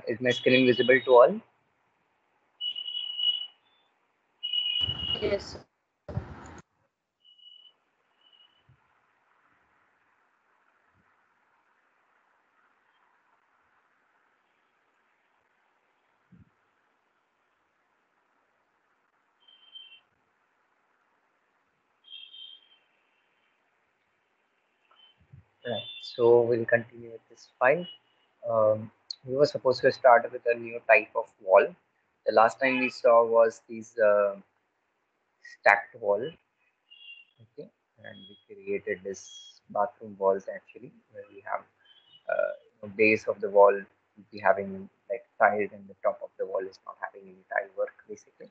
Is my screen visible to all? Yes. Right. So we'll continue with this file. We were supposed to start with a new type of wall. The last time we saw was these stacked wall. Okay, and we created this bathroom walls actually, where we have base of the wall will be having like tile, and the top of the wall is not having any tile work basically.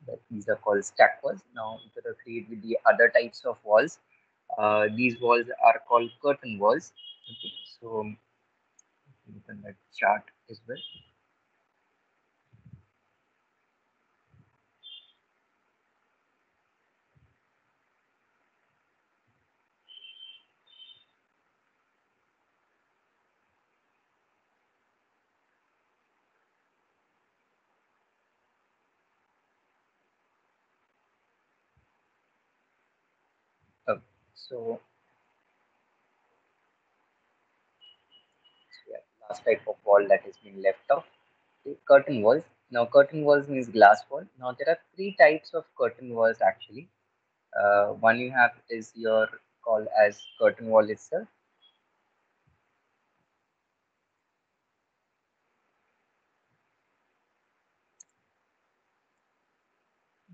But these are called stack walls. Now, if you create with the other types of walls, these walls are called curtain walls. Okay, so you can that chart as well. Uh, so, yeah, last type of wall that has been left off, the curtain walls. Now, curtain walls means glass wall. Now, there are three types of curtain walls actually. One you have is your called as curtain wall itself.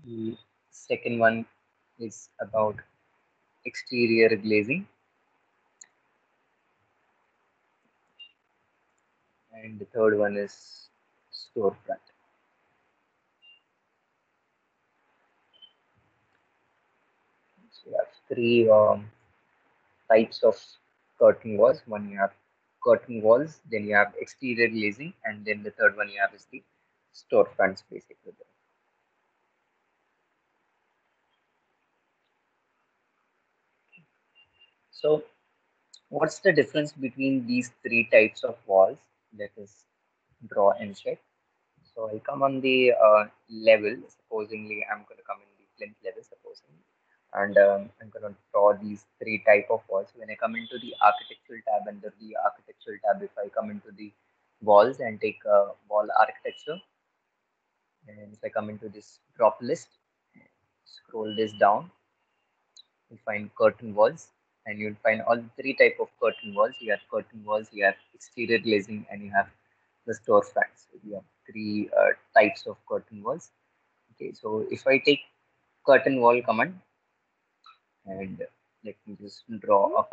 The second one is about exterior glazing, and the third one is storefront. So you have three types of curtain walls. One you have curtain walls, then you have exterior glazing, and then the third one you have is the storefronts basically. So what's the difference between these three types of walls? Let us draw and check. So I'll come on the level. Supposingly, I'm going to come in the plinth level, supposingly, and I'm going to draw these three type of walls. When I come into the architectural tab, under the architectural tab, if I come into the walls and take wall architecture, and if I come into this drop list, scroll this down, you'll find curtain walls, and you'll find all three type of curtain walls. You have curtain walls, you have exterior glazing, and you have the storefronts. So you have three types of curtain walls. Okay, so if I take curtain wall command and let me just draw a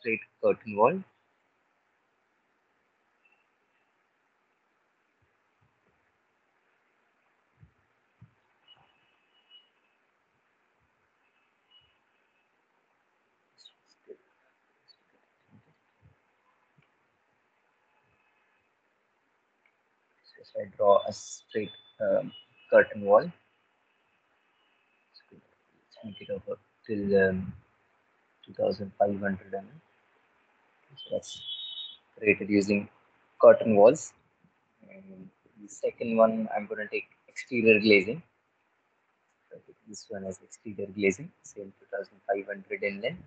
straight curtain wall. So if I draw a straight curtain wall, so let's make it over till 2500 mm. So that's created using curtain walls. And the second one, I'm going to take exterior glazing. So I take this one as exterior glazing, same 2500 in length.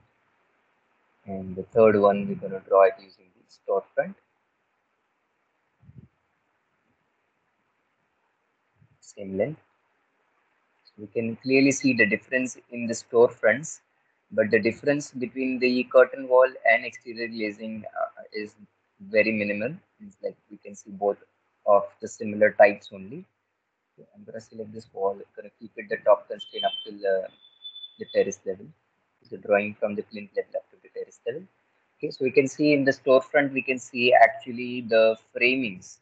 And the third one, we're going to draw it using the storefront, same length. So we can clearly see the difference in the storefronts, but the difference between the curtain wall and exterior glazing is very minimal. It's like we can see both of the similar types only. So I'm going to select this wall, I'm going to keep it the top constraint up till the terrace level. So drawing from the plinth level up to the terrace level. Okay, so we can see in the storefront, we can see actually the framings,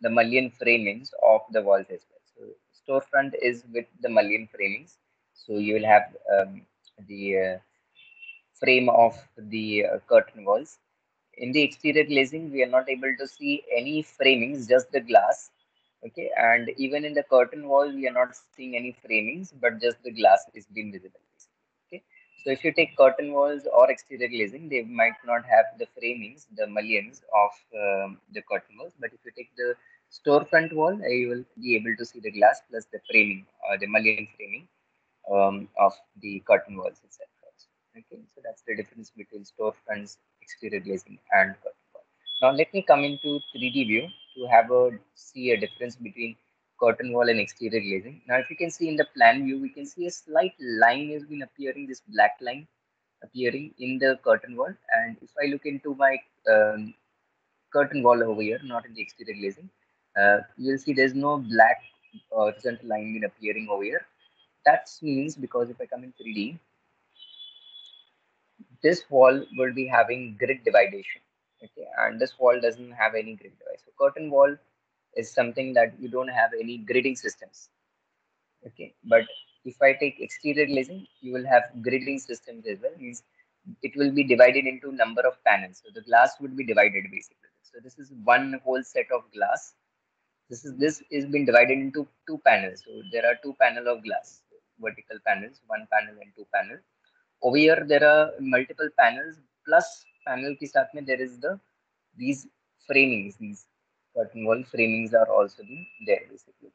the mullion framings of the walls as well. So storefront is with the mullion framings. So you will have the frame of the curtain walls. In the exterior glazing, we are not able to see any framings, just the glass. Okay, and even in the curtain wall, we are not seeing any framings, but just the glass is being visible. Okay, So if you take curtain walls or exterior glazing, they might not have the framings, the mullions of the curtain walls. But if you take the storefront wall, you will be able to see the glass plus the framing, the mullion framing of the curtain walls, etc. Okay, so that's the difference between storefronts, exterior glazing, and curtain wall. Now let me come into 3D view to have a see a difference between curtain wall and exterior glazing. Now, if you can see in the plan view, we can see a slight line has been appearing, this black line appearing in the curtain wall. And if I look into my curtain wall over here, not in the exterior glazing, you'll see there's no black horizontal line been appearing over here. That means because if I come in 3D, this wall will be having grid dividation. Okay, and this wall doesn't have any grid division. So curtain wall is something that you don't have any gridding systems. Okay, but if I take exterior glazing, you will have gridding systems as well. Means it will be divided into number of panels. So the glass would be divided basically. So this is one whole set of glass. This is been divided into two panels. So there are two panel of glass, vertical panels, one panel and two panel. Over here there are multiple panels plus panel के साथ में there is these framings, these curtain wall framings are also been there basically.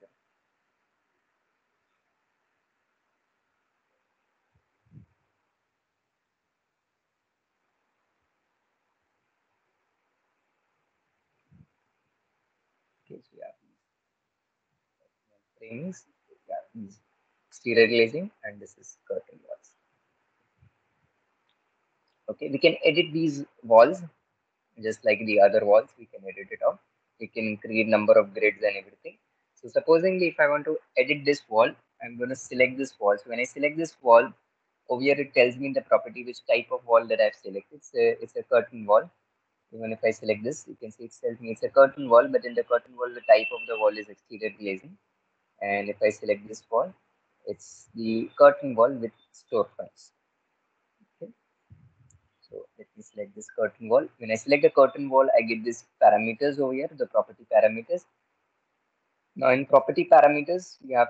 Okay, so yeah, framings, yeah, these exterior glazing, and this is curtain walls. Okay, we can edit these walls just like the other walls. We can edit it out. We can create number of grids and everything. So supposingly, if I want to edit this wall, I'm going to select this wall. So when I select this wall, over here it tells me the property which type of wall that I've selected. It's a curtain wall. Even if I select this, you can see it tells me it's a curtain wall, but in the curtain wall, the type of the wall is exterior glazing. And if I select this wall, it's the curtain wall with storefronts. Okay. So let me select this curtain wall. When I select the curtain wall, I get these parameters over here, the property parameters. Now in property parameters, we have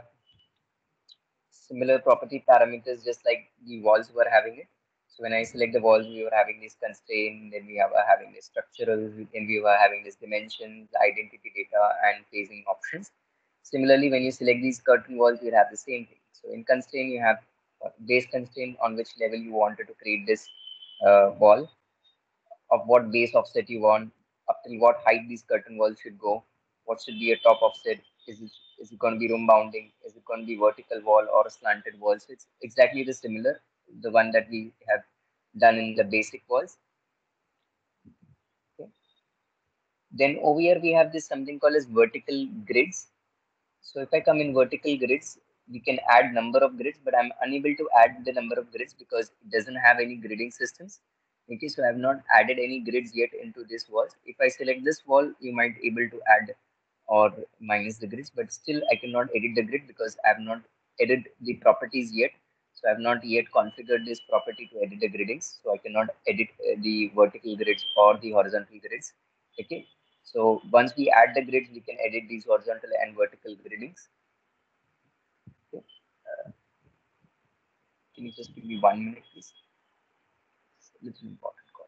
similar property parameters just like the walls were having it. So when I select the walls, we were having this constraint, then we have having this structural, then we were having this dimensions, identity data, and phasing options. Similarly, when you select these curtain walls, you have the same thing. So in constraint, you have base constraint on which level you wanted to create this wall, of what base offset you want, up till what height these curtain walls should go, what should be a top offset, is it going to be room bounding, is it going to be vertical wall or a slanted wall. So it's exactly the similar, the one that we have done in the basic walls. Okay. Then over here we have this something called as vertical grids. So if I come in vertical grids, we can add number of grids, but I'm unable to add the number of grids because it doesn't have any gridding systems. Okay, so I have not added any grids yet into this wall. If I select this wall, you might able to add or minus the grids, but still I cannot edit the grid because I have not edited the properties yet. So I have not yet configured this property to edit the griddings. So I cannot edit the vertical grids or the horizontal grids. Okay, so once we add the grids, we can edit these horizontal and vertical griddings. Okay. Can you just give me 1 minute, please? It's a little important call.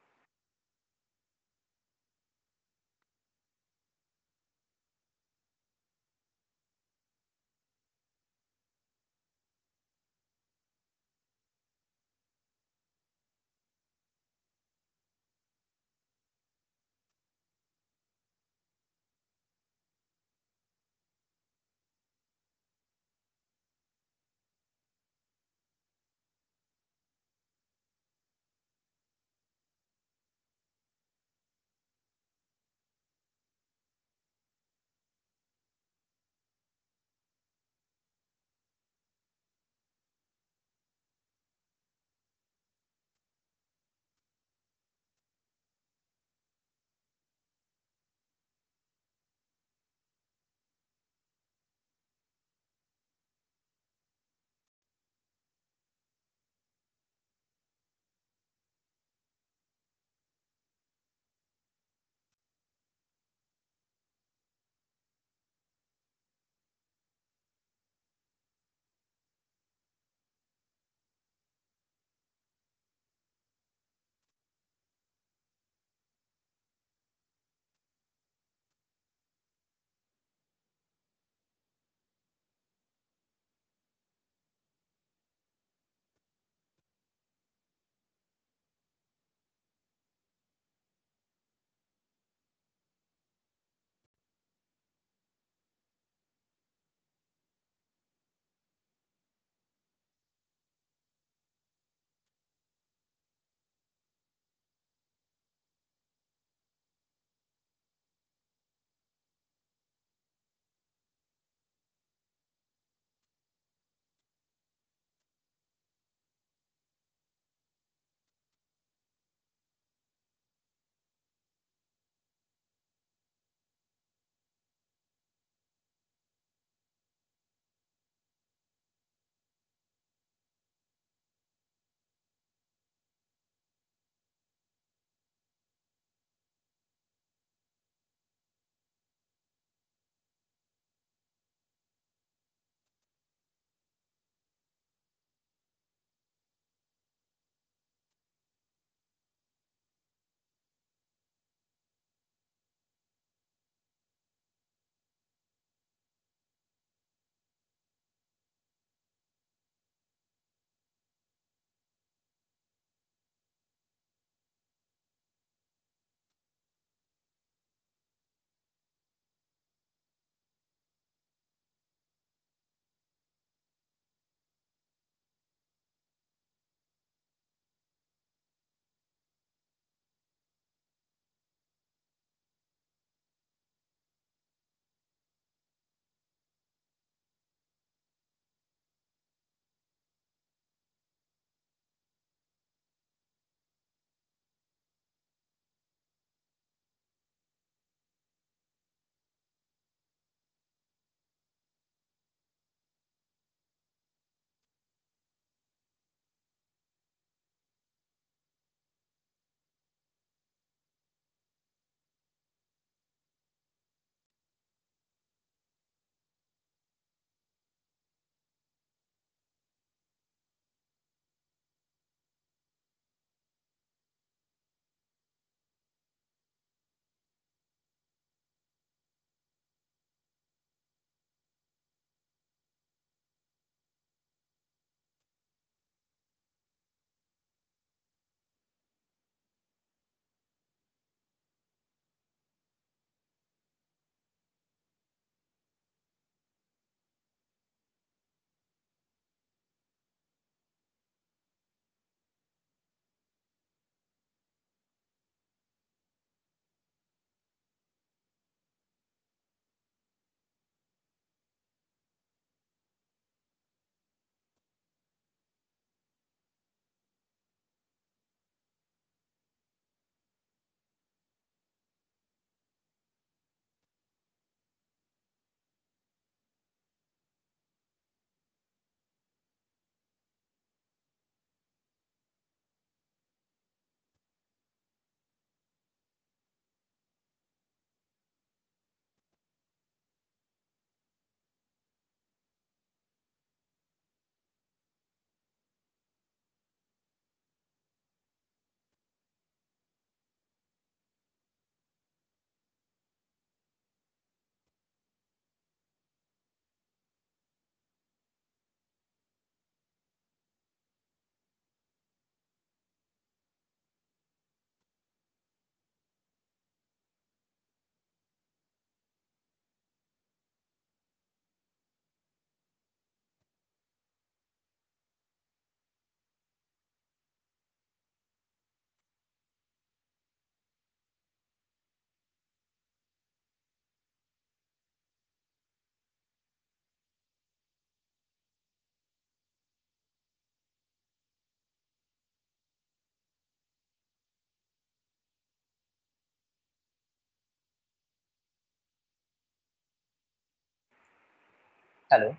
Hello.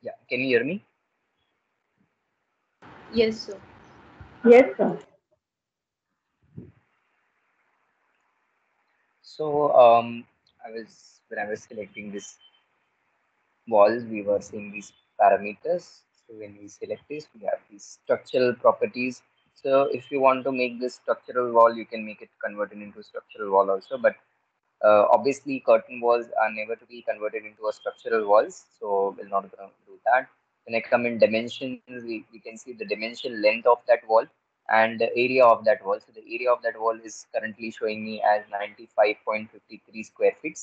Yeah, can you hear me? Yes, sir. Yes, sir. So when I was selecting this walls, we were seeing these parameters. So when we select this, we have these structural properties. So if you want to make this structural wall, you can make it converted into structural wall also. But obviously, curtain walls are never to be converted into a structural walls. So we're not going to do that. When I come in dimensions, we can see the dimension length of that wall and the area of that wall. So the area of that wall is currently showing me as 95.53 square feet.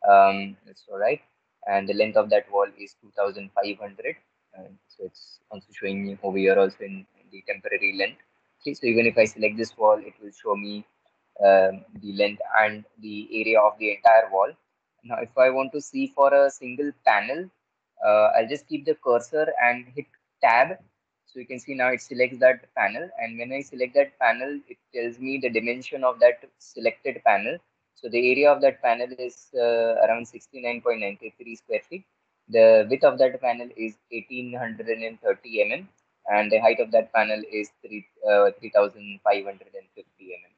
That's all right. And the length of that wall is 2500. And so it's also showing me over here also in the temporary length. Okay, so even if I select this wall, it will show me the length and the area of the entire wall. Now, if I want to see for a single panel, I'll just keep the cursor and hit tab. So you can see now it selects that panel. And when I select that panel, it tells me the dimension of that selected panel. So the area of that panel is around 69.93 square feet. The width of that panel is 1830 mm, and the height of that panel is 3550 mm.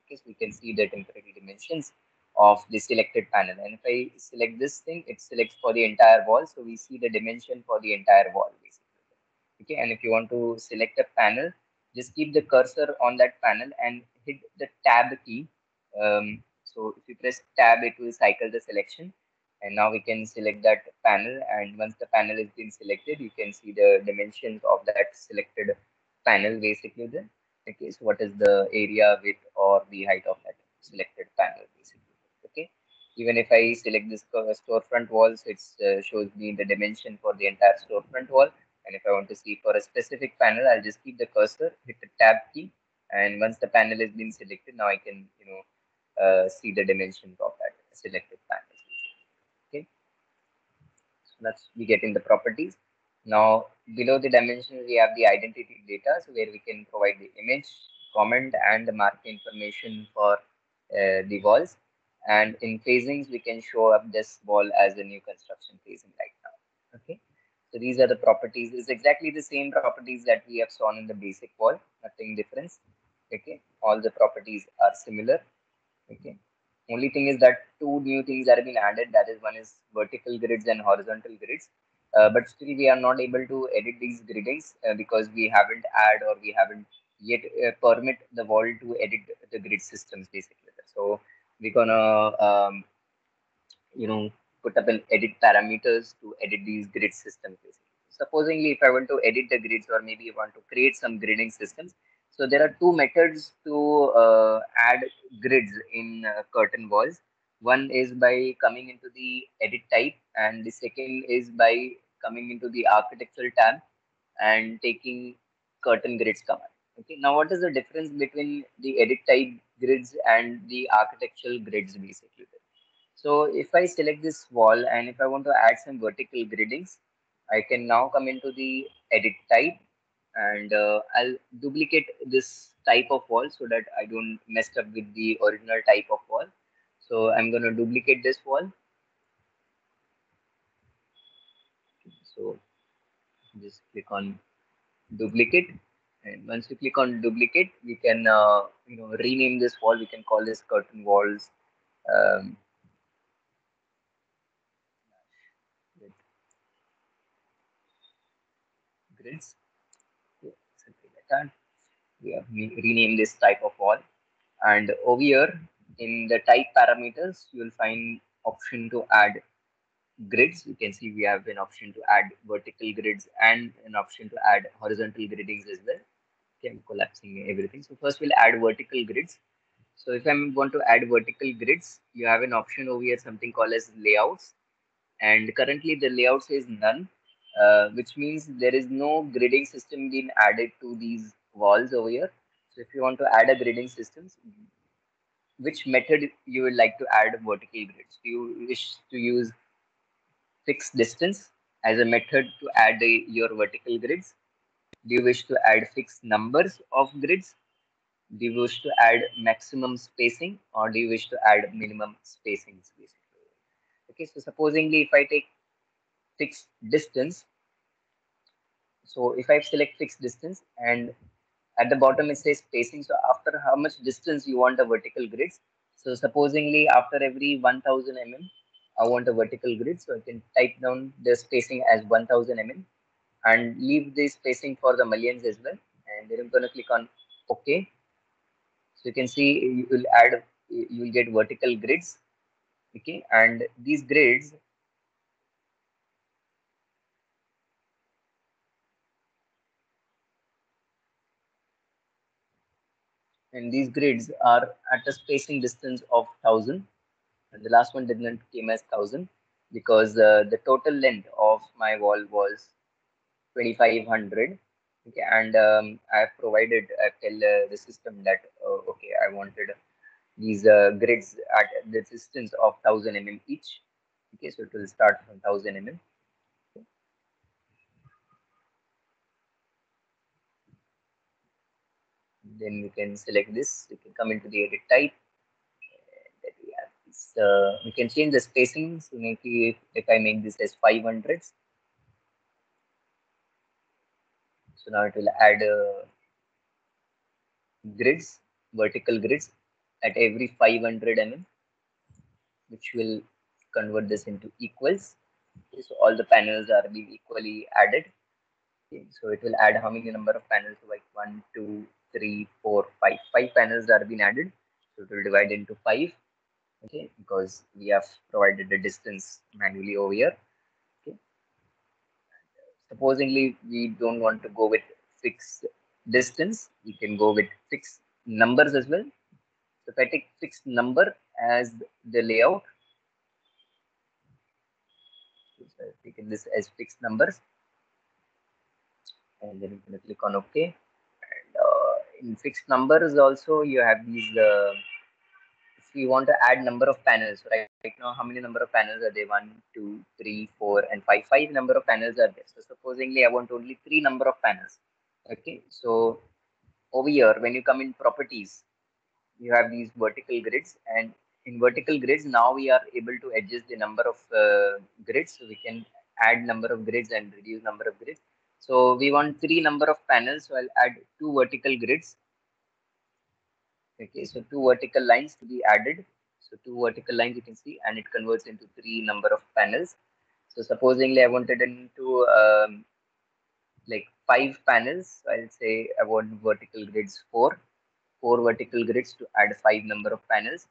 Okay, so we can see the temporary dimensions of the selected panel. And if I select this thing, it selects for the entire wall. So we see the dimension for the entire wall basically. Okay, and if you want to select a panel, just keep the cursor on that panel and hit the tab key. So if you press tab, it will cycle the selection. And now we can select that panel. And once the panel is been selected, you can see the dimensions of that selected panel basically then. Okay, so what is the area, width, or the height of that selected panel basically. Okay, even if I select this storefront wall, so it shows me the dimension for the entire storefront wall. And if I want to see for a specific panel, I'll just keep the cursor, hit the tab key, and once the panel has been selected, now I can see the dimensions of that selected panel. Okay, so that's we get in the properties. Now below the dimensions, we have the identity data, so where we can provide the image, comment, and the mark information for the walls. And in phasings, we can show up this wall as a new construction phasing right now. Okay, so these are the properties. It's exactly the same properties that we have shown in the basic wall, nothing difference. Okay, all the properties are similar. Okay. Only thing is that two new things that have been added. That is one is vertical grids and horizontal grids. But still we are not able to edit these griddings because we haven't add or we haven't yet permit the wall to edit the grid systems basically. So we're gonna put up an edit parameters to edit these grid systems basically. Supposingly, if I want to edit the grids or maybe I want to create some gridding systems, so there are two methods to add grids in curtain walls. One is by coming into the edit type, and the second is by coming into the architectural tab and taking curtain grids command. Okay, now what is the difference between the edit type grids and the architectural grids basically? So if I select this wall and if I want to add some vertical griddings, I can now come into the edit type and I'll duplicate this type of wall so that I don't mess up with the original type of wall. So I'm going to duplicate this wall. So just click on duplicate. And once you click on duplicate, we can rename this wall. We can call this curtain walls um, with grids. Yeah, something like that. We have rename this type of wall, and over here in the type parameters you will find option to add grids. You can see we have an option to add vertical grids and an option to add horizontal griddings as well. Okay, I'm collapsing everything. So first we'll add vertical grids. So if I want to add vertical grids, you have an option over here, something called as layouts, and currently the layout says none, which means there is no gridding system being added to these walls over here. So if you want to add a gridding system, which method you would like to add vertical grids? Do you wish to use fixed distance as a method to add your vertical grids? Do you wish to add fixed numbers of grids? Do you wish to add maximum spacing or do you wish to add minimum spacings basically? Okay, so supposingly if I take fixed distance, so if I select fixed distance and at the bottom it says spacing, so after how much distance you want a vertical grid. So supposingly after every 1000 mm, I want a vertical grid, so I can type down the spacing as 1000 mm and leave the spacing for the mullions as well. And then I'm going to click on OK. So you can see you will get vertical grids. Okay, and these grids are at a spacing distance of 1000. And the last one did not came as 1000 because the total length of my wall was 2500. Okay, and I have provided tell the system that okay, I wanted these grids at the distance of 1000 mm each. Okay, so it will start from 1000 mm. Then you can select this. You can come into the edit type. That we have this. We can change the spacing. So maybe if I make this as 500, so now it will add grids, vertical grids at every 500 mm, which will convert this into equals. Okay, so all the panels are being equally added. Okay, so it will add how many number of panels? Like 1, 2, 3, 4, 5. 5 panels are being added. So it will divide into 5. Okay, because we have provided the distance manually over here. Okay, supposingly we don't want to go with fixed distance, we can go with fixed numbers as well. So if I take fixed number as the layout, so I've taken this as fixed numbers, and then I'm going to click on OK. And in fixed numbers also you have these. If you want to add number of panels, right now how many number of panels are there? 1, 2, 3, 4, and 5. 5 number of panels are there. So supposingly I want only 3 number of panels. Okay, so over here when you come in properties, you have these vertical grids, and in vertical grids now we are able to adjust the number of grids, so we can add number of grids and reduce number of grids. So we want 3 number of panels, so I'll add 2 vertical grids. Okay, so 2 vertical lines to be added. So 2 vertical lines you can see, and it converts into 3 number of panels. So supposingly I wanted into like 5 panels, so I'll say I want vertical grids 4 vertical grids to add 5 number of panels.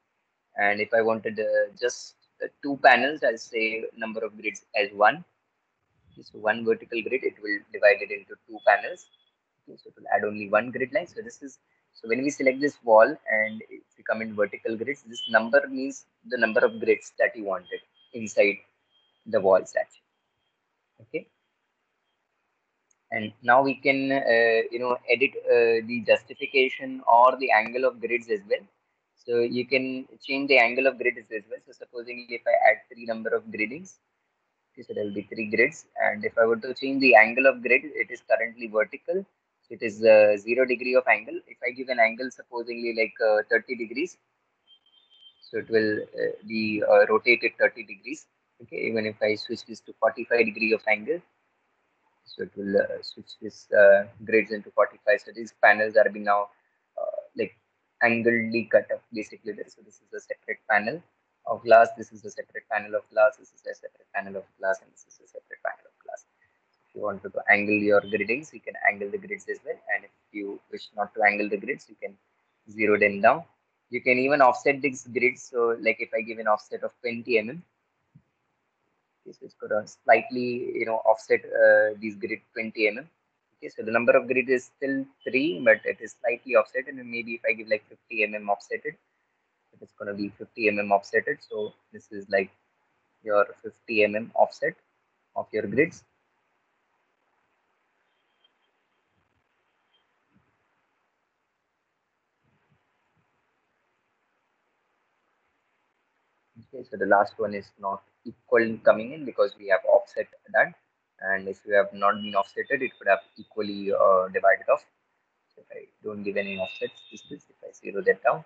And if I wanted just 2 panels, I'll say number of grids as 1. Okay, so 1 vertical grid, it will divide it into 2 panels. Okay, so it will add only 1 grid line. So this is, so when we select this wall and if we come in vertical grids, this number means the number of grids that you wanted inside the wall section. Okay, and now we can edit the justification or the angle of grids as well. So you can change the angle of grids as well. So supposing if I add 3 number of griddings, okay, so there will be 3 grids, and if I were to change the angle of grid, it is currently vertical, so it is 0 degree of angle. If I give an angle supposingly like 30 degrees, so it will be rotated 30 degrees. Okay, even if I switch this to 45 degree of angle, so it will switch this grids into 45. So these panels are being now like angledly cut up basically there. So this is a separate panel of glass, this is a separate panel of glass, this is a separate panel of glass, and this is a separate panel of glass. If you want to angle your griddings, you can angle the grids as well, and if you wish not to angle the grids, you can zero them down. You can even offset these grids. So like if I give an offset of 20 mm, so it's going to slightly, offset these grid 20 mm. Okay, so the number of grid is still 3, but it is slightly offset. And maybe if I give like 50 mm offsetted, it's going to be 50 mm offsetted. So this is like your 50 mm offset of your grids. Okay, so the last one is not equal coming in because we have offset that. And if you have not been offsetted, it would have equally divided off. If I don't give any offsets, if I zero that down,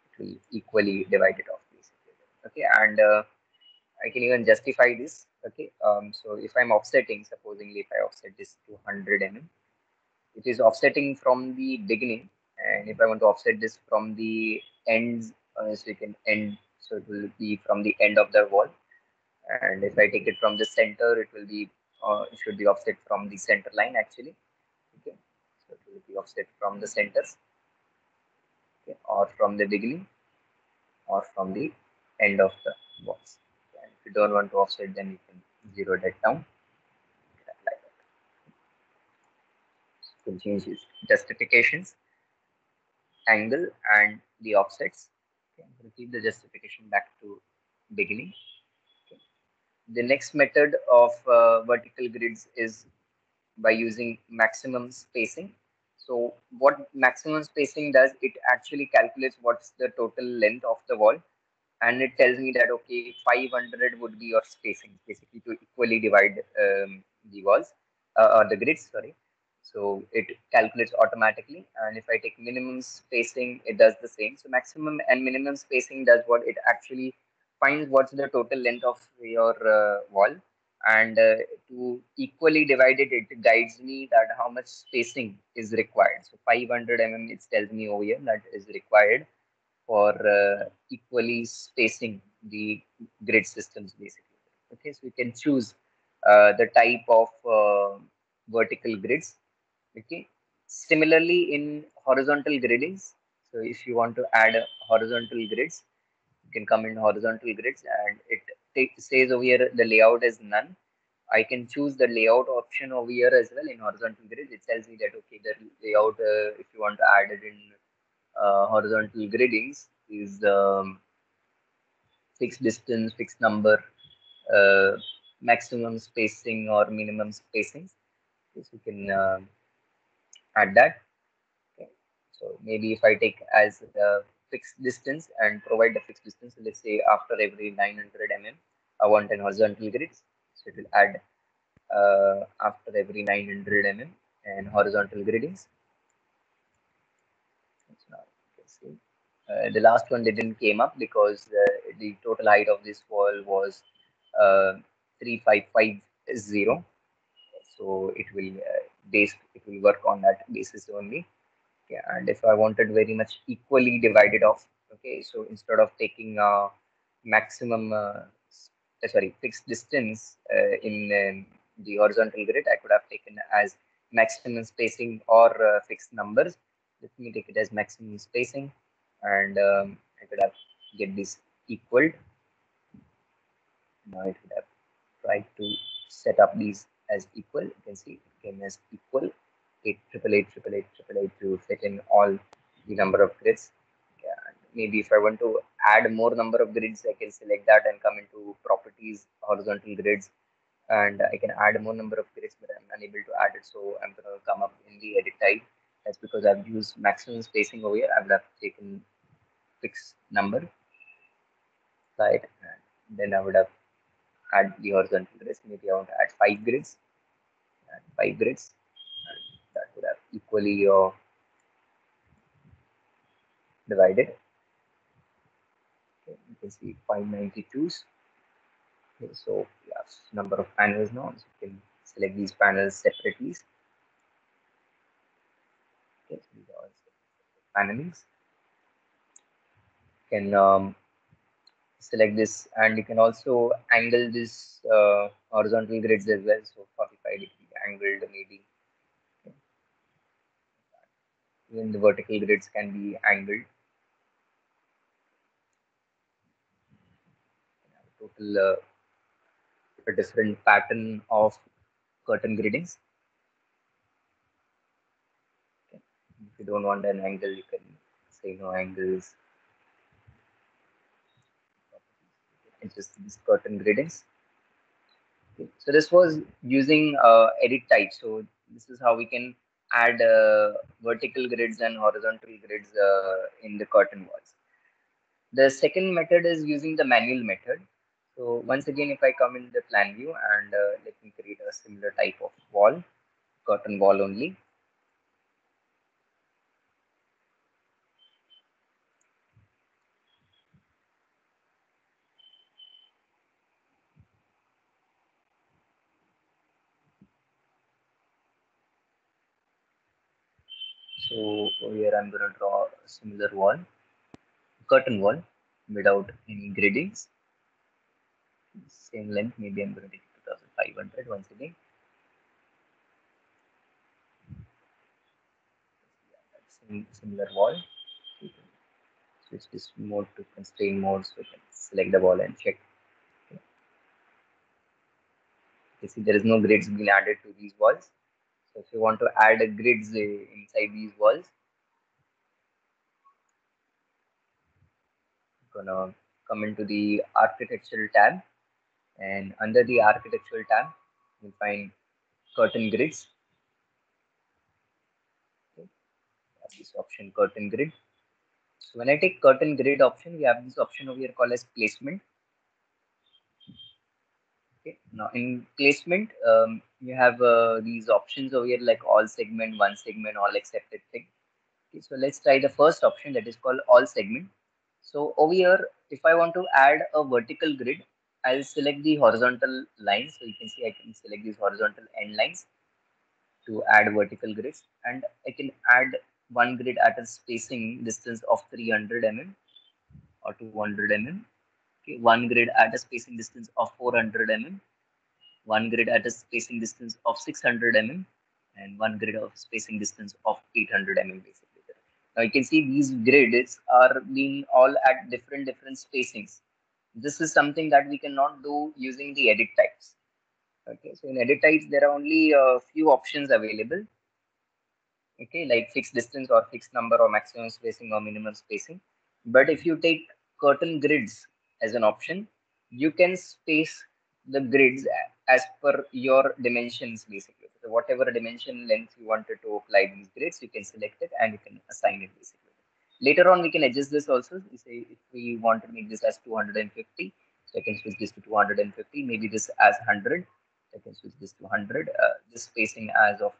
it will equally divide it off basically. Okay, and I can even justify this. Okay, so if I'm offsetting, supposingly if I offset this to 100 mm, it is offsetting from the beginning, and if I want to offset this from the ends, so you can end, so it will be from the end of the wall, and if I take it from the center, it will be it should be offset from the center line actually. Okay, so it will be offset from the centers, okay, or from the beginning, or from the end of the box. And if you don't want to offset, then you can zero that down. Like that. So you can change its justifications, angle, and the offsets. Okay, I'm going to keep the justification back to beginning. Okay. The next method of vertical grids is by using maximum spacing. So what maximum spacing does, it actually calculates what's the total length of the wall, and it tells me that okay, 500 would be your spacing basically to equally divide the walls or the grids, sorry. So it calculates automatically, and if I take minimum spacing, it does the same. So maximum and minimum spacing does what, it actually finds what's the total length of your wall, and to equally divide it, it guides me that how much spacing is required. So 500 mm, it tells me over here that is required for equally spacing the grid systems basically. Okay, so you can choose the type of vertical grids. Okay, similarly in horizontal griddings, so if you want to add horizontal grids, you can come in horizontal grids, and it says over here the layout is none. I can choose the layout option over here as well in horizontal grids. It tells me that okay, the layout, if you want to add it in horizontal griddings, is fixed distance, fixed number, uh, maximum spacing or minimum spacing. So you can add that. Okay. So maybe if I take as a fixed distance and provide the fixed distance, let's say after every 900 mm, I want an horizontal grid. So it will add after every 900 mm and horizontal griddings. So now you can see. The last one didn't came up because the total height of this wall was uh, 3550. So it will work on that basis only. Yeah, and if I wanted very much equally divided off, okay, so instead of taking maximum sorry, fixed distance in the horizontal grid, I could have taken as maximum spacing or fixed numbers. Let me take it as maximum spacing, and I could have get this equaled. Now it would have tried to set up these as equal. You can see it came as equal 8888888 to fit in all the number of grids. Yeah, and maybe if I want to add more number of grids, I can select that and come into properties, horizontal grids, and I can add more number of grids, but I'm unable to add it. So I'm going to come up in the edit type. That's because I've used maximum spacing over here. I would have taken fixed number, right? And then I would have add the horizontal grids. Maybe I want to add five grids, and that would have equally divided. Okay, you can see 592s. Okay, so we have number of panels now, so you can select these panels separately. Okay, so these are all panelings. You can select this, and you can also angle this horizontal grids as well. So 45-degree angled maybe. Okay. Even the vertical grids can be angled. Total a different pattern of curtain griddings. Okay. If you don't want an angle, you can say no angles. It's just these curtain griddings. Okay. So this was using edit type. So this is how we can add vertical grids and horizontal grids in the curtain walls. The second method is using the manual method. So once again, if I come in the plan view and let me create a similar type of wall, curtain wall only. So over here I'm going to draw a similar wall, curtain wall without any gradings. Same length, maybe I'm going to take 2500 once again. Similar wall. We can switch this mode to constraint mode, so we can select the wall and check. You see there is no grids being added to these walls. So if you want to add a grids inside these walls, you're gonna come into the architectural tab, and under the architectural tab you'll find curtain grids. Okay. This option, curtain grid. So when I take curtain grid option, we have this option over here called as placement. Okay. Now in placement, you have these options over here like all segment, one segment, all accepted thing. Okay, so let's try the first option, that is called all segment. So over here, if I want to add a vertical grid, I'll select the horizontal lines. So you can see I can select these horizontal end lines to add vertical grids, and I can add one grid at a spacing distance of 300 mm or 200 mm. Okay, one grid at a spacing distance of 400 mm, one grid at a spacing distance of 600 mm, and one grid of spacing distance of 800 mm basically. Now you can see these grids are being all at different spacings. This is something that we cannot do using the edit types. Okay, so in edit types there are only a few options available. Okay, like fixed distance or fixed number or maximum spacing or minimum spacing. But if you take curtain grids as an option, you can space the grids as per your dimensions basically. So whatever dimension length you wanted to apply these grids, you can select it and you can assign it basically. Later on, we can adjust this also. We say if we want to make this as 250, so I can switch this to 250, maybe this as 100. I can switch this to 100. This spacing as of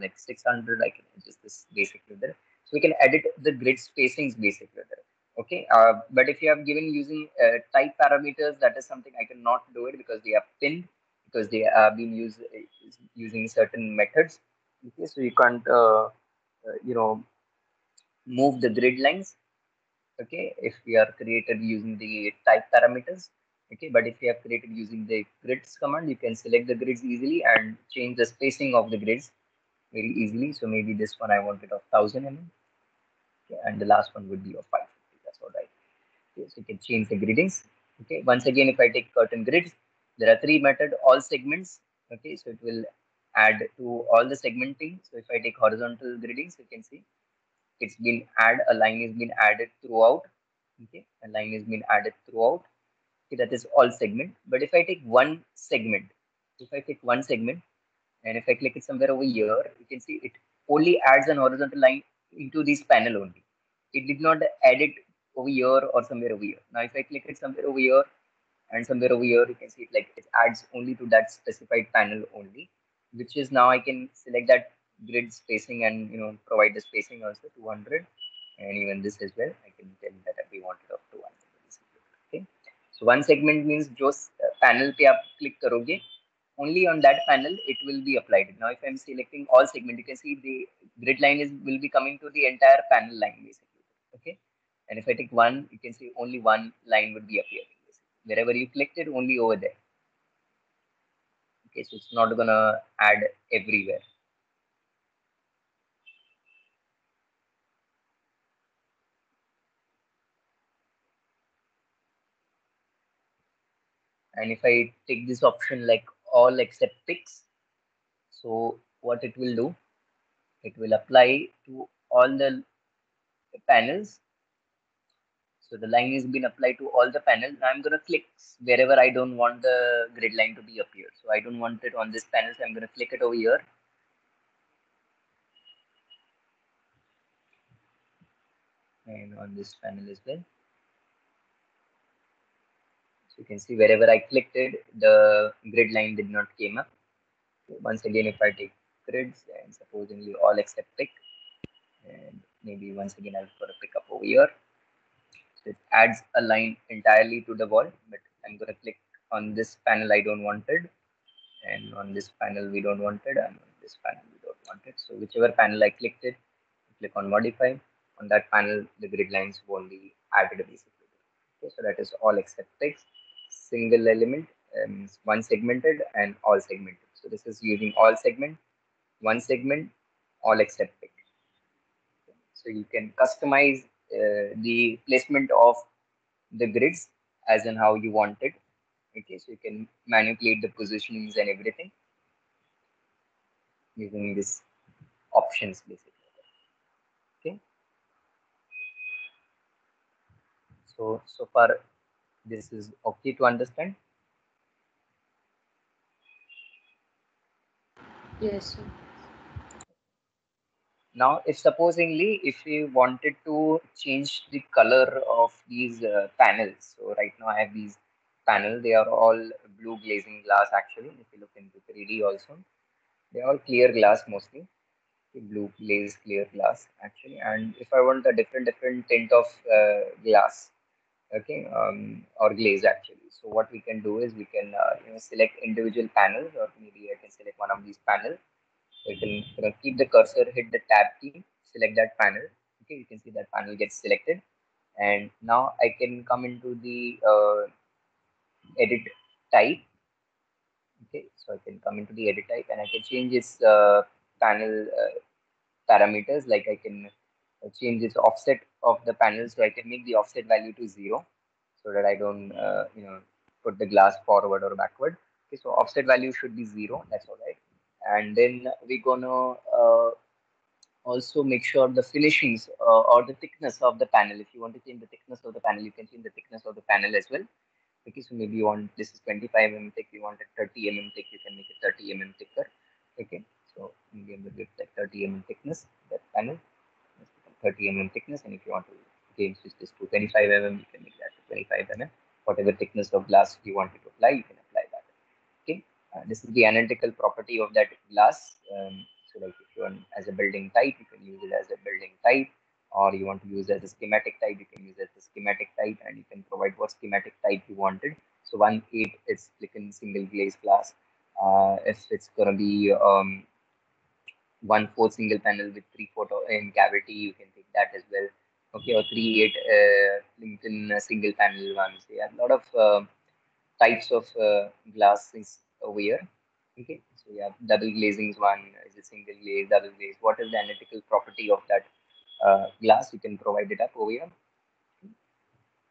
like 600, I can adjust this basically there. So we can edit the grid spacings basically there. Okay, but if you have given using type parameters, that is something I cannot do it because they are pinned, because they have been used using certain methods. Okay, so you can't you know, move the grid lines. Okay, if we are created using the type parameters. Okay, but if you have created using the grids command, you can select the grids easily and change the spacing of the grids very easily. So maybe this one I want it of 1000 mm. Okay, and the last one would be of 550. That's all right. Okay, so you can change the griddings. Okay, once again, if I take curtain grids, there are three method, all segments. Okay, so it will add to all the segmenting. So if I take horizontal griddings, you can see it's been add a line is been added throughout. Okay, a line is been added throughout. Okay, that is all segment. But if I take one segment, if I take one segment and if I click it somewhere over here, you can see it only adds an horizontal line into this panel only. It did not add it over here or somewhere over here. Now if I click it somewhere over here and somewhere over here, you can see it like it adds only to that specified panel only, which is now I can select that grid spacing and provide the spacing also 200, and even this as well I can tell that we want it up to 100. Okay, so one segment means जो panel पे आप click करोगे, only on that panel it will be applied. Now if I'm selecting all segment, you can see the grid line will be coming to the entire panel line basically. Okay, and if I take one, you can see only one line would be appearing wherever you clicked it, only over there. Okay, so it's not gonna add everywhere. And if I take this option like all except fix, so what it will do, it will apply to all the panels. So the line is been applied to all the panels. Now I'm gonna click wherever I don't want the grid line to be appeared. So I don't want it on this panel, so I'm gonna click it over here. And on this panel as well. So you can see wherever I clicked it, the grid line did not came up. So once again, if I take grids and supposedly all except pick, and maybe once again I'll put a pick up over here. So it adds a line entirely to the wall, but I'm gonna click on this panel I don't want it, and on this panel we don't want it, and on this panel we don't want it. So whichever panel I clicked it, Click on modify. On that panel, the grid lines won't be added basically. Okay, so that is all except text, single element, one segmented and all segmented. So this is using all segment, one segment, all except text. So you can customize the placement of the grids as in how you want it. Okay, so you can manipulate the positionings and everything using these options basically. Okay, so far this is okay to understand. Yes, sir. Now, if supposingly if we wanted to change the color of these panels, so right now I have these panel, they are all blue glazing glass actually. If you look into 3D also, they are all clear glass mostly, blue glaze clear glass actually. And if I want a different tint of glass, okay, or glaze actually. So what we can do is we can select individual panels, or maybe I can select one of these panels. So you can keep the cursor, hit the tab key, select that panel. Okay, you can see that panel gets selected, and now I can come into the edit type. Okay, so I can come into the edit type and I can change its panel parameters. Like I can change its offset of the panel, so I can make the offset value to 0, so that I don't put the glass forward or backward. Okay, so offset value should be 0. That's all right. And then we're gonna also make sure the finishings or the thickness of the panel. If you want to change the thickness of the panel, you can change the thickness of the panel as well. Okay, so maybe you want this is 25 mm thick, you want it 30 mm thick, you can make it 30 mm thicker. Okay, so maybe I'm going to give like 30 mm thickness that panel, 30 mm thickness, and if you want to again switch this to 25 mm, you can make that to 25 mm. Whatever thickness of glass you want to apply, you can apply that. Okay, this is the analytical property of that glass. So like if you want as a building type, you can use it as a building type, or you want to use as a schematic type, you can use it as a schematic type, and you can provide what schematic type you wanted. So 1/8 is like in single glaze glass. If it's gonna be 1/4 single panel with 3/4 in cavity, you can take that as well. Okay, or 3/8 Lincoln single panel ones. There are a lot of types of glasses over here. Okay, so we have double glazing one, is a single glaze, double glaze. What is the analytical property of that glass? You can provide it up over here.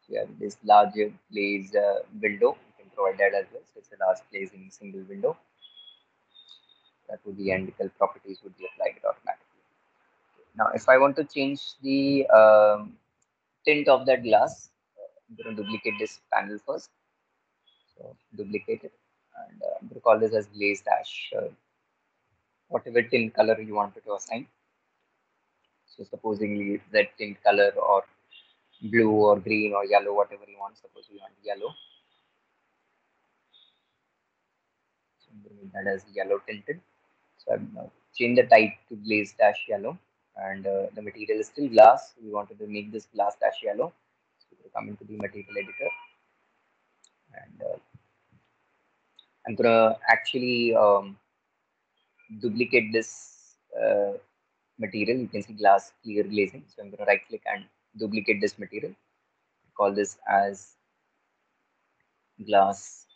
So you have this larger glaze window. You can provide that as well. So it's a large glazing single window. That would be analytical properties would be applied automatically. Now, if I want to change the tint of that glass, I'm going to duplicate this panel first. So duplicate it, and I'm going to call this as glaze dash. Whatever tint color you wanted to assign. So supposingly red tint color or blue or green or yellow, whatever you want. Suppose we want yellow. So I'm going to make that as yellow tinted. So I'm change the type to glaze dash yellow, and the material is still glass. We wanted to make this glass dash yellow. So we come into the material editor, and I'm gonna actually duplicate this material. You can see glass clear glazing. So I'm gonna right click and duplicate this material. Call this as glass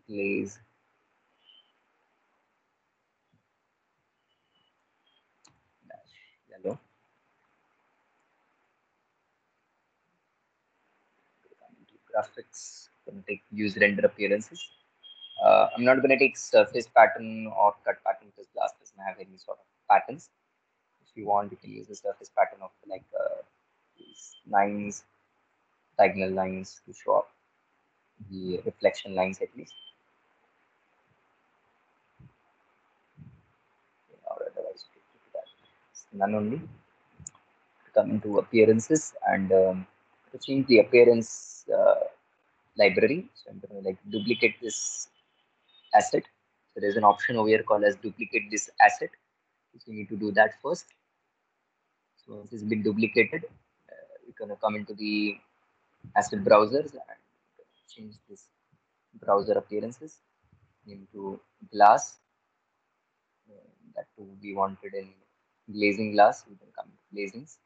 glaze dash yellow. Graphics, gonna take use render appearances. I'm not gonna take surface pattern or cut pattern because glass doesn't have any sort of patterns. If you want, you can use the surface pattern of like these lines, diagonal lines to show up the reflection lines at least. Or otherwise, you can keep that. It's none only. Come into appearances and to change the appearance library. So I'm going to like duplicate this asset. So there's an option over here called as duplicate this asset. So you need to do that first. So once it's been duplicated, we're going to come into the asset browsers and change this browser appearances into glass. that too we wanted in glazing glass. We can come to glazings,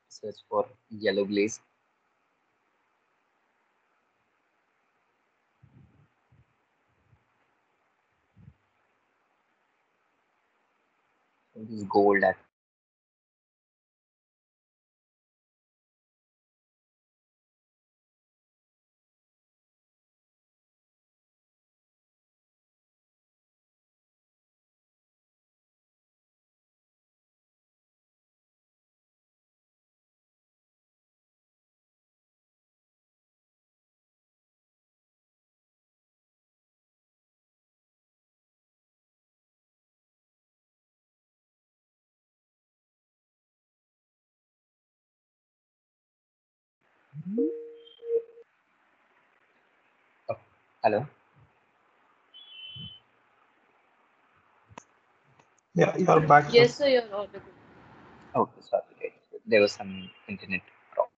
search for yellow glaze. So it is gold. Oh, hello. Yeah, you're back, sir. Yes, sir, you're audible. Okay, sorry. There was some internet problem.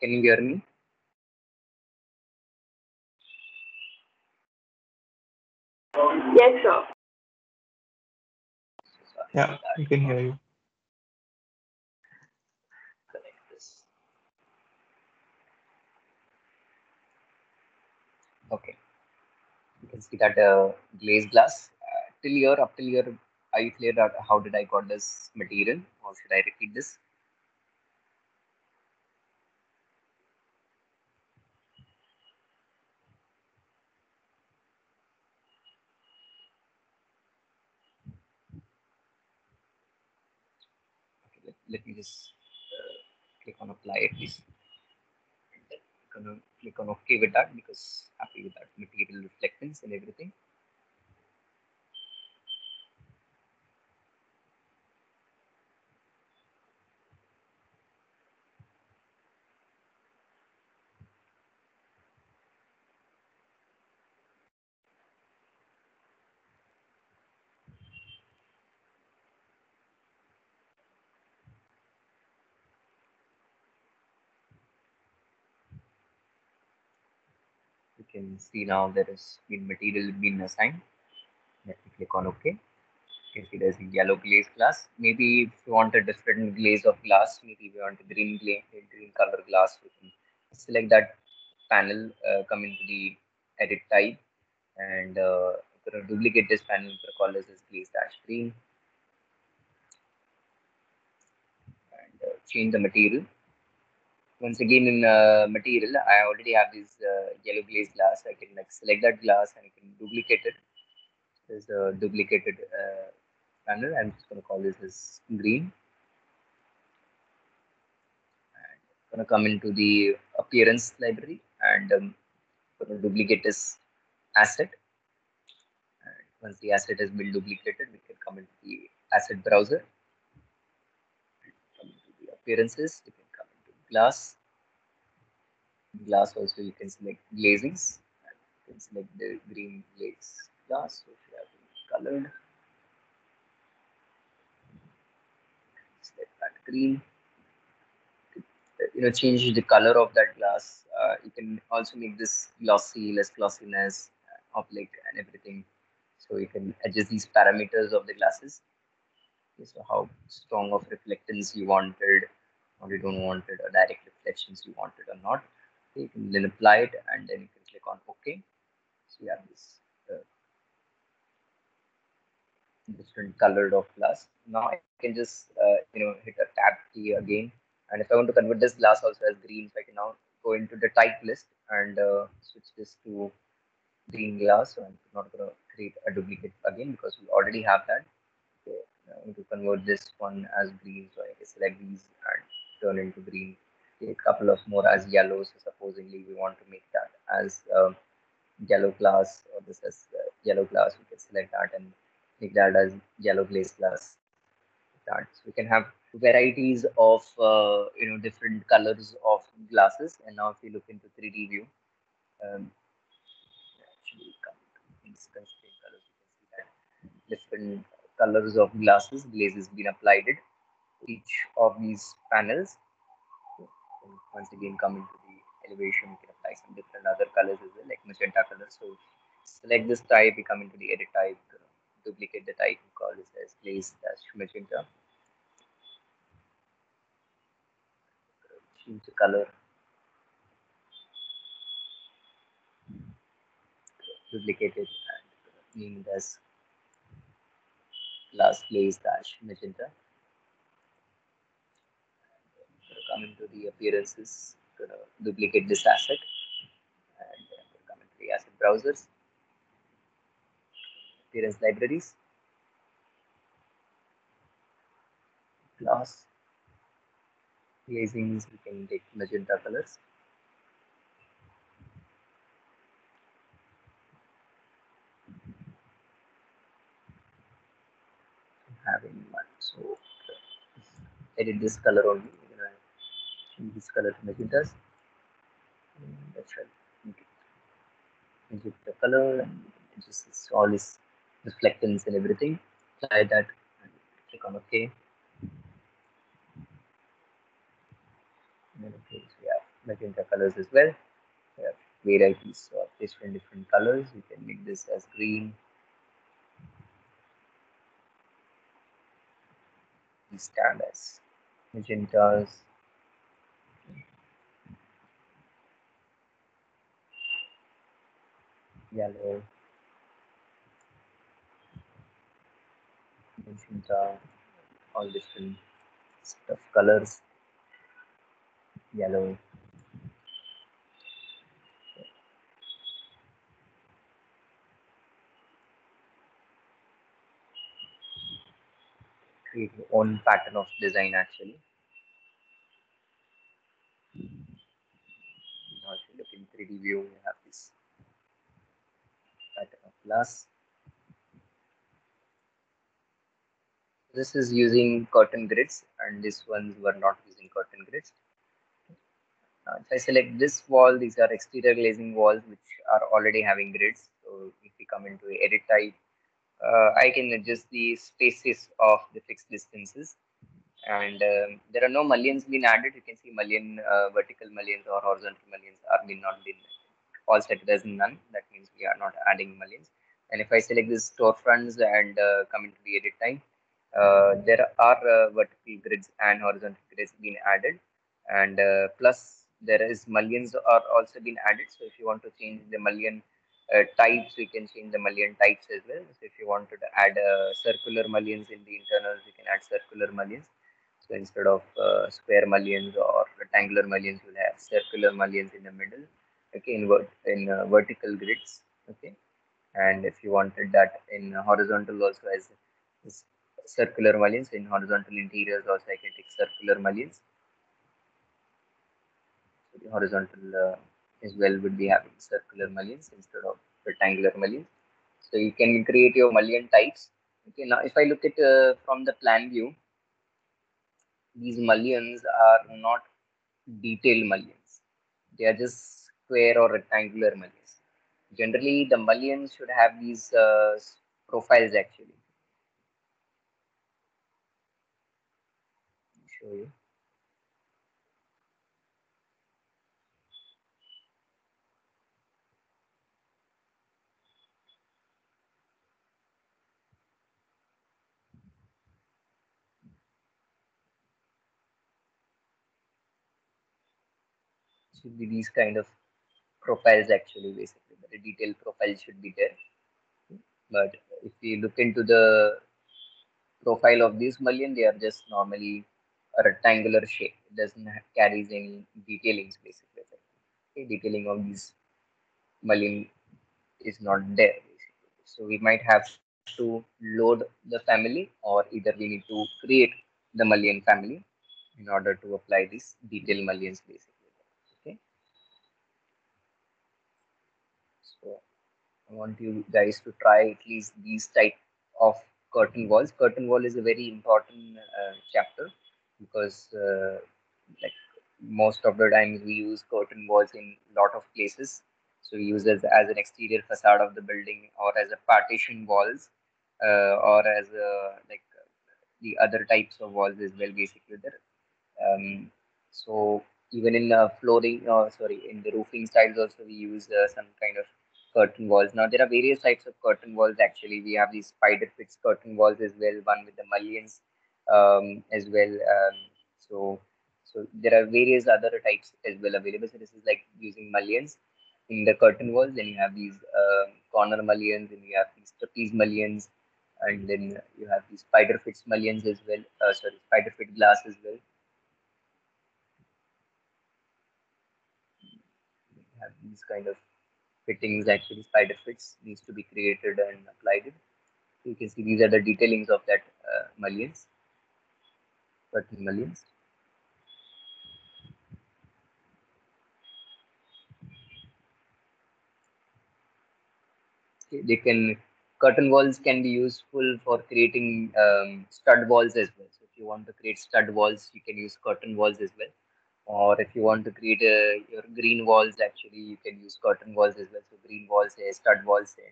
Can you hear me? Yes, sir. So sorry Yeah, for that. we can hear you. Connect this. Okay, you can see that glazed glass. Up till here, are you clear that how did I got this material, or should I repeat this? Okay, let me just click on apply at least. Gonna click on OK with that because happy with that material reflectance and everything. can see now there has been material been assigned. Let me click on OK. You can see there's a yellow glaze glass. Maybe if you want a different glaze of glass, maybe we want a green green color glass, we can select that panel, come into the edit type, and going to duplicate this panel, call this as glaze dash green, and change the material. Once again in material, I already have this yellow glaze glass. I can like select that glass and I can duplicate it. There's a duplicated panel. I'm just going to call this as green. And I'm going to come into the appearance library and going to duplicate this asset. And once the asset has been duplicated, we can come into the asset browser. Come into the appearances. You can come into glass. Glass also you can select glazings. You can select the green glaze glass. So if you have it colored, select that green. Change the color of that glass. You can also make this glossy, less glossiness, oblique, and everything. So you can adjust these parameters of the glasses. Okay, so how strong of reflectance you wanted, or you don't wanted, or direct reflections you wanted or not. Okay, you can then apply it, and then you can click on OK. So you have this different colored of glass. Now I can just hit a tab key again, and if I want to convert this glass also as green, so I can now go into the type list and switch this to green glass. So I'm not going to create a duplicate again because we already have that. So I need to convert this one as green, so I can select these and turn into green. A couple of more as yellow. So supposedly we want to make that as yellow glass, or this as yellow glass. We can select that and make that as yellow glaze glass. That so we can have varieties of different colors of glasses. And now if you look into 3D view, actually come to these constraint colors, you can see that different colors of glasses glazes been applied it each of these panels. And once again come into the elevation, you can apply some different other colors as well, like magenta color. So select this type, we come into the edit type, duplicate the type, call this as glaze dash magenta. Change the color, duplicate it, and name it as glass glaze dash magenta. Come into the appearances, duplicate this asset, and come into the asset browsers, appearance libraries, glass glazings. We can take magenta colors. Having one, so edit this color only. Change this color to magentas. That shall change the color and just all this reflectance and everything. Apply that and click on OK. And then okay, so we have magenta colors as well. We have varieties of different colors. We can make this as green. These stand as magentas. Yellow. Magenta. All different stuff colors. Yellow. Create your own pattern of design actually. Now if you look in 3D view, we have this pattern of glass. This is using curtain grids, and these ones were not using curtain grids. Now if I select this wall, these are exterior glazing walls which are already having grids. So if we come into edit type, I can adjust the spaces of the fixed distances. And there are no mullions being added. You can see mullion, vertical mullions or horizontal mullions are not been all set as none. That means we are not adding mullions. And if I select this storefronts and come into the edit time, there are vertical grids and horizontal grids being added, and plus there is mullions are also been added. So if you want to change the mullion types, we can change the mullion types as well. So if you wanted to add circular mullions in the internals, you can add circular mullions. So instead of square mullions or rectangular mullions, you'll have circular mullions in the middle. Okay, in vertical grids. Okay, and if you wanted that in horizontal also as circular mullions, in horizontal interiors also I can take circular mullions. So the horizontal as well would be having circular mullions instead of rectangular mullions. So you can create your mullion types. Okay, now if I look at from the plan view, these mullions are not detailed mullions. They are just square or rectangular mullions. Generally, the mullions should have these profiles actually. I'll show you. Should be these kind of profiles actually, basically. The detailed profile should be there. But if you look into the profile of this mullion, they are just normally a rectangular shape. It doesn't carries any detailings basically. Okay, detailing of these mullion is not there basically. So we might have to load the family, or either we need to create the mullion family in order to apply these detail mullions basically. Okay, so I want you guys to try at least these type of curtain walls. Curtain wall is a very important chapter because like most of the times we use curtain walls in lot of places. So we use as an exterior facade of the building, or as a partition walls, or as a, like the other types of walls as well basically there. So even in flooring, sorry, in the roofing styles also we use some kind of curtain walls. Now there are various types of curtain walls actually. We have these spider fits curtain walls as well, one with the mullions as well. So there are various other types as well available. So this is like using mullions in the curtain walls. Then you have these corner mullions, and you have these trapeze mullions, and then you have these spider fits mullions as well. Sorry, spider fit glass as well. Have these kind of fittings, actually spider fits needs to be created and applied it. You can see these are the detailings of that mullions, certain mullions. Okay, they can, curtain walls can be useful for creating stud walls as well. So if you want to create stud walls, you can use curtain walls as well. Or if you want to create your green walls, actually you can use curtain walls as well. So green walls, say stud walls, say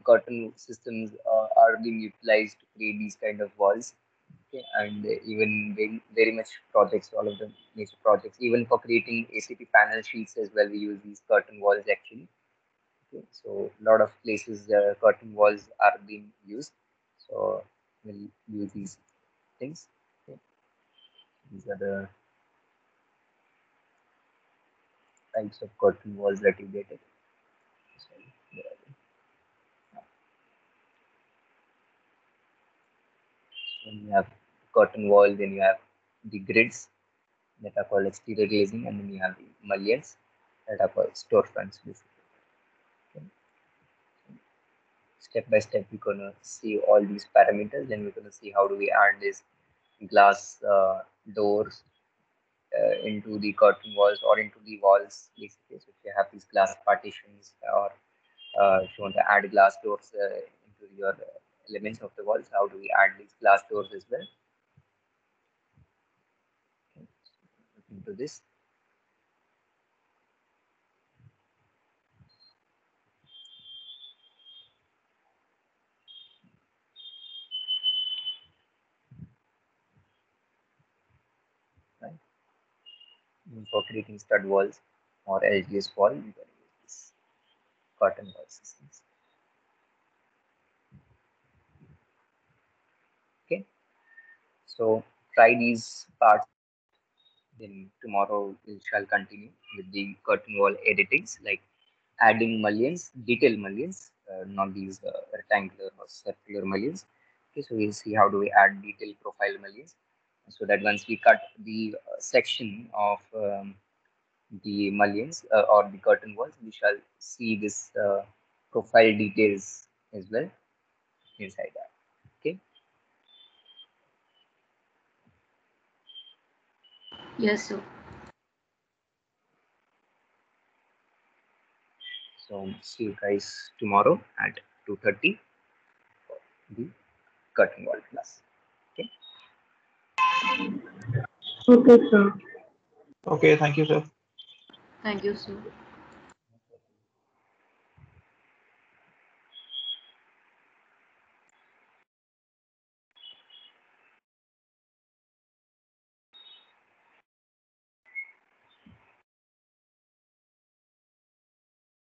curtain systems are being utilized to create these kind of walls. Okay, and even very much projects, all of the major projects, even for creating ACP panel sheets as well, we use these curtain walls actually. Okay, so a lot of places curtain walls are being used. So we'll use these things. Okay. These are the types of curtain walls that you get it. So, when you have curtain wall, then you have the grids that are called exterior glazing, and then you have the mullions that are called storefronts basically. Okay. Step by step, we're gonna see all these parameters. Then we're gonna see how do we add this glass doors into the curtain walls or into the walls basically. So if you have these glass partitions, or if you want to add glass doors into your elements of the walls, how do we add these glass doors as well? Okay. Look into this. Right. For creating stud walls or LGS wall, you can use curtain wall systems. Okay, so try these parts. Then tomorrow we shall continue with the curtain wall editings, like adding mullions, detail mullions, not these rectangular or circular mullions. Okay, so we'll see how do we add detail profile mullions, so that once we cut the section of the mullions or the curtain walls, we shall see this profile details as well inside that. Okay, Yes, sir. so see you guys tomorrow at 2:30 for the curtain wall class. Okay. Okay, sir. Okay, thank you, sir. Thank you, sir.